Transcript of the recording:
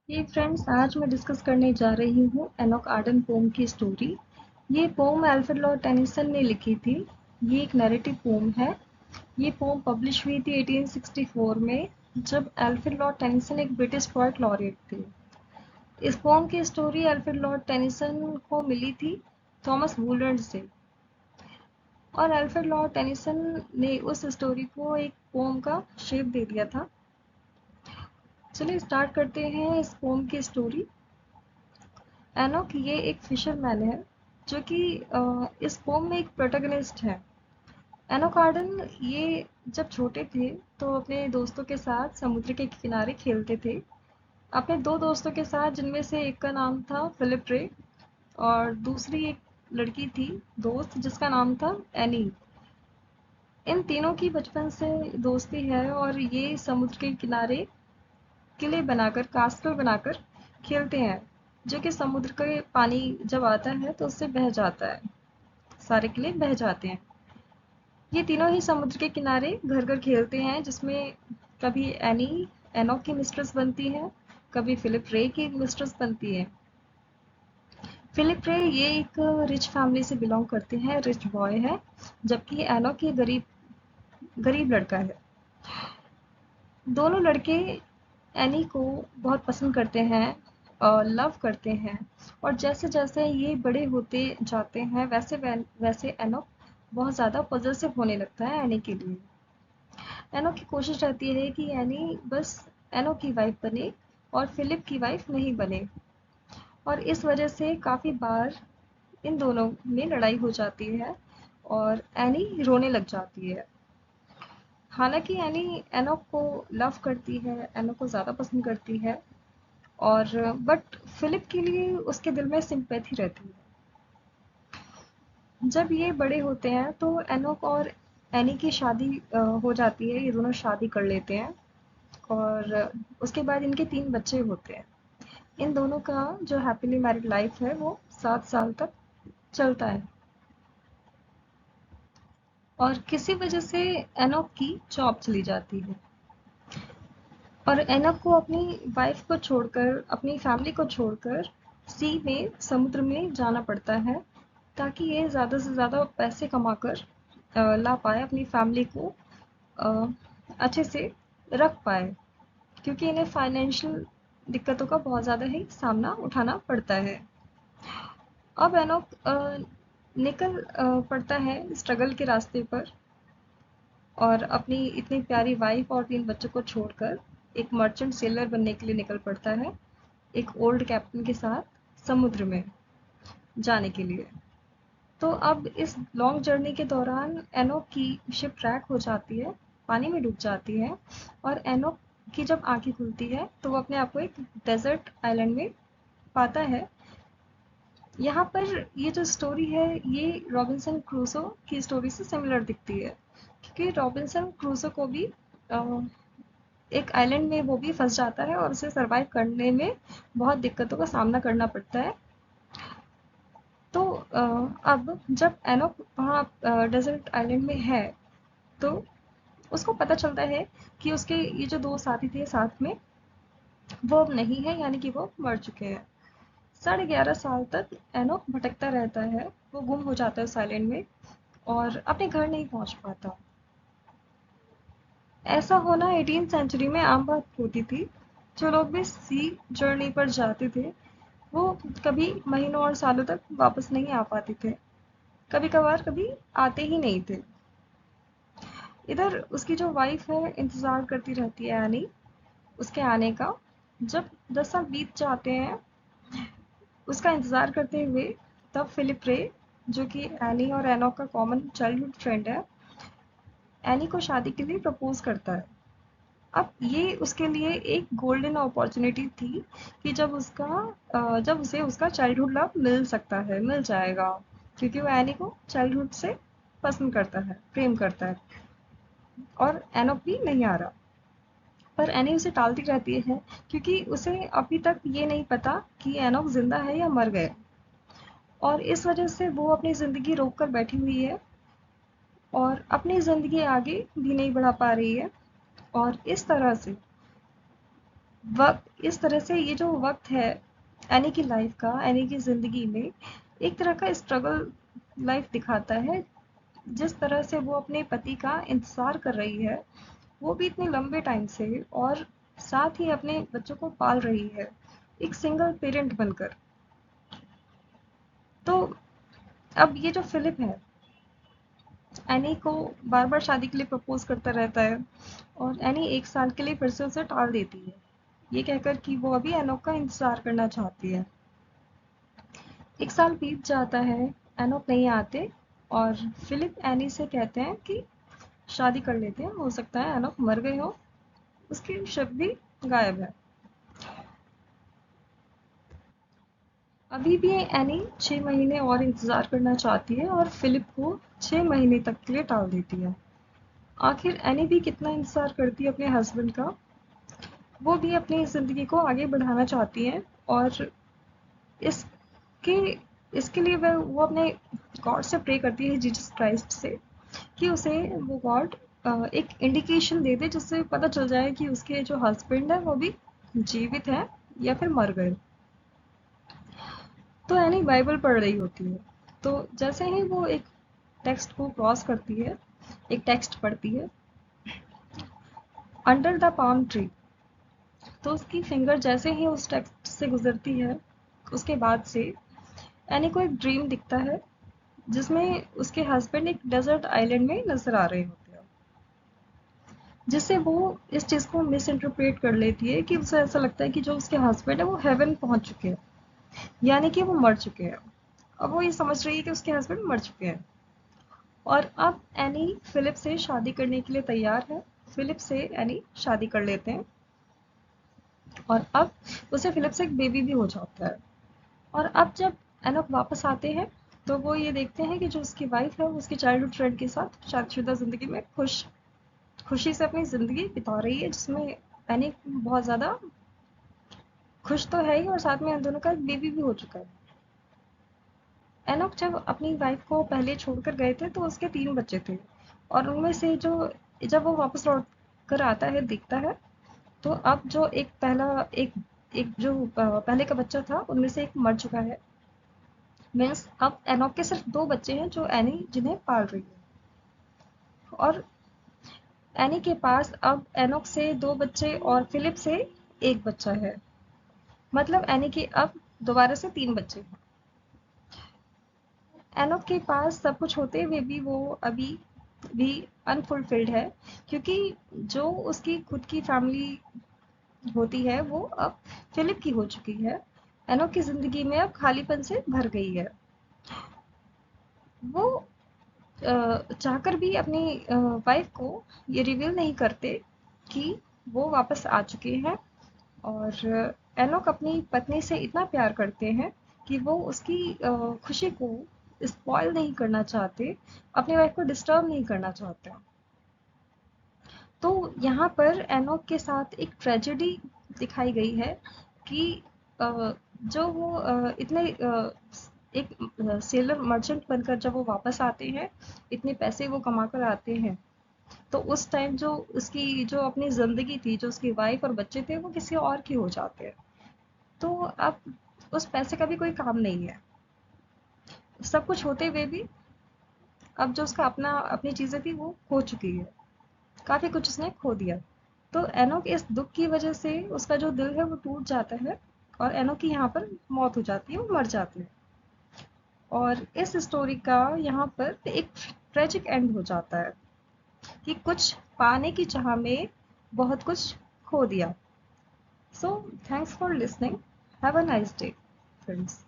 ये फ्रेंड्स, आज मैं डिस्कस करने जा रही हूँ एनोक आर्डन पोम की स्टोरी। ये पोम अल्फ्रेड लॉर्ड टेनिसन ने लिखी थी। ये एक नैरेटिव पोम है। ये पोम पब्लिश हुई थी 1864 में, जब अल्फ्रेड लॉर्ड टेनिसन एक ब्रिटिश पोएट लॉरेट थे। इस पोम की स्टोरी अल्फ्रेड लॉर्ड टेनिसन को मिली थी थॉमस वुलर्ड से, और अल्फ्रेड लॉर्ड टेनिसन ने उस स्टोरी को एक पोम का शेप दे दिया था। चलिए स्टार्ट करते हैं इस पोम की स्टोरी। एनोक ये एक फिशरमैन है जो कि इस पोम में एक प्रोटैगनिस्ट है। एनोक आर्डन ये जब छोटे थे तो अपने दोस्तों के साथ समुद्र के किनारे खेलते थे। अपने दो दोस्तों के साथ, जिनमें से एक का नाम था फिलिप रे और दूसरी एक लड़की थी दोस्त जिसका नाम था एनी। इन तीनों की बचपन से दोस्ती है और ये समुद्र के किनारे किले बनाकर, कास्टल बनाकर खेलते हैं, जो कि समुद्र के पानी जब आता है तो उससे बह जाता है। सारे किले बह जाते हैं। ये तीनों ही समुद्र के किनारे घर घर खेलते हैं, जिसमें कभी एनी एनोक की मिस्ट्रेस बनती है, कभी फिलिप रे की मिस्ट्रेस बनती है। फिलिप रे ये एक रिच फैमिली से बिलोंग करते हैं, रिच बॉय है, जबकि एनोक ये गरीब गरीब लड़का है। दोनों लड़के एनी को बहुत पसंद करते हैं और लव करते हैं, और जैसे जैसे ये बड़े होते जाते हैं वैसे वैसे एनो बहुत ज़्यादा पॉजेसिव होने लगता है एनी के लिए। एनो की कोशिश रहती है कि एनी बस एनो की वाइफ बने और फिलिप की वाइफ नहीं बने, और इस वजह से काफ़ी बार इन दोनों में लड़ाई हो जाती है और एनी रोने लग जाती है। हालांकि एनी एनो को लव करती है, एनो को ज़्यादा पसंद करती है, और बट फिलिप के लिए उसके दिल में सिंपैथी रहती है। जब ये बड़े होते हैं तो एनोक और एनी की शादी हो जाती है। ये दोनों शादी कर लेते हैं और उसके बाद इनके 3 बच्चे होते हैं। इन दोनों का जो हैप्पीली मैरिड लाइफ है वो 7 साल तक चलता है, और किसी वजह से एनोक की जॉब चली जाती है और एनोक को अपनी वाइफ को छोड़कर, अपनी फैमिली को छोड़कर सी में, समुद्र में जाना पड़ता है, ताकि ये ज़्यादा से ज़्यादा पैसे कमाकर ला पाए, अपनी फैमिली को अ, अच्छे से रख पाए, क्योंकि इन्हें फाइनेंशियल दिक्कतों का बहुत ज़्यादा ही सामना उठाना पड़ता है। अब एनोक निकल पड़ता है स्ट्रगल के रास्ते पर, और अपनी इतनी प्यारी वाइफ और 3 बच्चों को छोड़कर एक मर्चेंट सेलर बनने के लिए निकल पड़ता है, एक ओल्ड कैप्टन के साथ समुद्र में जाने के लिए। तो अब इस लॉन्ग जर्नी के दौरान एनोक की शिप ट्रैक हो जाती है, पानी में डूब जाती है, और एनोक की जब आंखें खुलती है तो वो अपने आप को एक डेजर्ट आइलैंड में पाता है। यहाँ पर ये जो स्टोरी है ये रॉबिन्सन क्रूसो की स्टोरी से सिमिलर दिखती है, क्योंकि रॉबिन्सन क्रूसो को भी एक आइलैंड में वो भी फंस जाता है और उसे सरवाइव करने में बहुत दिक्कतों का सामना करना पड़ता है। तो अब जब एनोक वहाँ डेजर्ट आइलैंड में है तो उसको पता चलता है कि उसके ये जो 2 साथी थे साथ में, वो अब नहीं है, यानी कि वो मर चुके हैं। 11.5 साल तक एनोक भटकता रहता है, वो गुम हो जाता है उस आइलैंड में और अपने घर नहीं पहुंच पाता। ऐसा होना 18th सेंचुरी में आम बात होती थी। जो लोग भी सी जर्नी पर जाते थे वो कभी महीनों और सालों तक वापस नहीं आ पाते थे, कभी कभार कभी आते ही नहीं थे। इधर उसकी जो वाइफ है इंतज़ार करती रहती है एनी, उसके आने का। जब 10 साल बीत जाते हैं उसका इंतज़ार करते हुए, तब फिलिप रे, जो कि एनी और एनोक का कॉमन चाइल्डहुड फ्रेंड है, एनी को शादी के लिए प्रपोज करता है। अब ये उसके लिए एक गोल्डन अपॉर्चुनिटी थी कि जब उसे उसका चाइल्डहुड लव मिल सकता है, मिल जाएगा, क्योंकि वो एनी को चाइल्डहुड से पसंद करता है, प्रेम करता है, और एनोक भी नहीं आ रहा। पर एनी उसे टालती रहती है, क्योंकि उसे अभी तक ये नहीं पता कि एनोक जिंदा है या मर गया, और इस वजह से वो अपनी ज़िंदगी रोक कर बैठी हुई है और अपनी ज़िंदगी आगे भी नहीं बढ़ा पा रही है। और इस तरह से वक्त इस तरह से, ये जो वक्त है एनी की लाइफ का, एनी की ज़िंदगी में एक तरह का स्ट्रगल लाइफ दिखाता है। जिस तरह से वो अपने पति का इंतज़ार कर रही है, वो भी इतने लंबे टाइम से, और साथ ही अपने बच्चों को पाल रही है एक सिंगल पेरेंट बनकर। तो अब ये जो फिलिप है, एनी को बार बार शादी के लिए प्रपोज करता रहता है, और एनी 1 साल के लिए फिर से उसे टाल देती है, ये कहकर कि वो अभी एनोक का इंतजार करना चाहती है। 1 साल बीत जाता है, एनोक नहीं आते, और फिलिप एनी से कहते हैं कि शादी कर लेते हैं, हो सकता है एनोक मर गए हो, उसकी शव भी गायब है। अभी भी एनी 6 महीने और इंतजार करना चाहती है, और फिलिप को 6 महीने तक के लिए टाल देती है। आखिर एनी भी कितना इंतजार करती है अपने हस्बैंड का। वो भी अपनी ज़िंदगी को आगे बढ़ाना चाहती हैं, और इसके इसके लिए वो अपने गॉड से प्रे करती है, जीसस क्राइस्ट से, कि उसे वो गॉड एक इंडिकेशन दे दे, जिससे पता चल जाए कि उसके जो हस्बैंड है वो भी जीवित है या फिर मर गए। तो एनी बाइबल पढ़ रही होती है, तो जैसे ही वो एक टेक्स्ट को क्रॉस करती है, एक टेक्स्ट पढ़ती है, अंडर द पाम ट्री, तो उसकी फिंगर जैसे ही उस टेक्स्ट से गुजरती है, उसके बाद से एनी को एक ड्रीम दिखता है, जिसमें उसके हस्बैंड एक डेजर्ट आइलैंड में नजर आ रहे होते हैं, जिससे वो इस चीज़ को मिस इंटरप्रेट कर लेती है कि उसे ऐसा लगता है कि जो उसके हस्बैंड है वो हेवन पहुंच चुके हैं, यानी कि वो मर चुके हैं। अब वो ये समझ रही है कि उसके हस्बैंड मर चुके हैं, और अब एनी फिलिप से शादी करने के लिए तैयार है। फिलिप से एनी शादी कर लेते हैं, और अब उसे फिलिप से एक बेबी भी हो जाता है। और अब जब एनोक वापस आते हैं, तो वो ये देखते हैं कि जो उसकी वाइफ है वो उसकी चाइल्डहुड फ्रेंड के साथ शादीशुदा ज़िंदगी में खुशी से अपनी ज़िंदगी बिता रही है, जिसमें एनी बहुत ज़्यादा खुश तो है ही, और साथ में उन दोनों का एक बेबी भी हो चुका है। एनोक जब अपनी वाइफ को पहले छोड़कर गए थे तो उसके 3 बच्चे थे, और उनमें से जो, जब वो वापस लौट कर आता है, दिखता है, तो अब जो एक पहला एक एक जो पहले का बच्चा था उनमें से एक मर चुका है। मीन्स अब एनोक के सिर्फ 2 बच्चे हैं जो एनी जिन्हें पाल रही है, और एनी के पास अब एनोक से 2 बच्चे और फिलिप से एक बच्चा है। मतलब एनी के अब दोबारा से 3 बच्चे हैं। एनोक के पास सब कुछ होते हुए भी वो अभी भी अनफुलफिल्ड है, क्योंकि जो उसकी खुद की फैमिली होती है वो अब फिलिप की हो चुकी है। एनोक की जिंदगी में अब खालीपन से भर गई है। वो चाहकर भी अपनी वाइफ को ये रिवील नहीं करते कि वो वापस आ चुके हैं, और एनोक अपनी पत्नी से इतना प्यार करते हैं कि वो उसकी खुशी को स्पॉइल नहीं करना चाहते, अपनी वाइफ को डिस्टर्ब नहीं करना चाहते। तो यहाँ पर एनोक के साथ एक ट्रेजेडी दिखाई गई है कि जो वो इतने एक सेलर मर्चेंट बनकर जब वो वापस आते हैं, इतने पैसे वो कमा कर आते हैं, तो उस टाइम जो उसकी जो अपनी ज़िंदगी थी, जो उसकी वाइफ और बच्चे थे, वो किसी और की हो जाते हैं। तो अब उस पैसे का भी कोई काम नहीं है। सब कुछ होते हुए भी अब जो उसका अपनी चीज़ें थी वो खो चुकी है। काफ़ी कुछ उसने खो दिया। तो एनोक इस दुःख की वज़ह से उसका जो दिल है वो टूट जाता है, और एनोक की यहाँ पर मौत हो जाती है, वो मर जाते हैं। और इस स्टोरी का यहाँ पर एक ट्रेजिक एंड हो जाता है कि कुछ पाने की चाह में बहुत कुछ खो दिया। So thanks for listening. Have a nice day friends.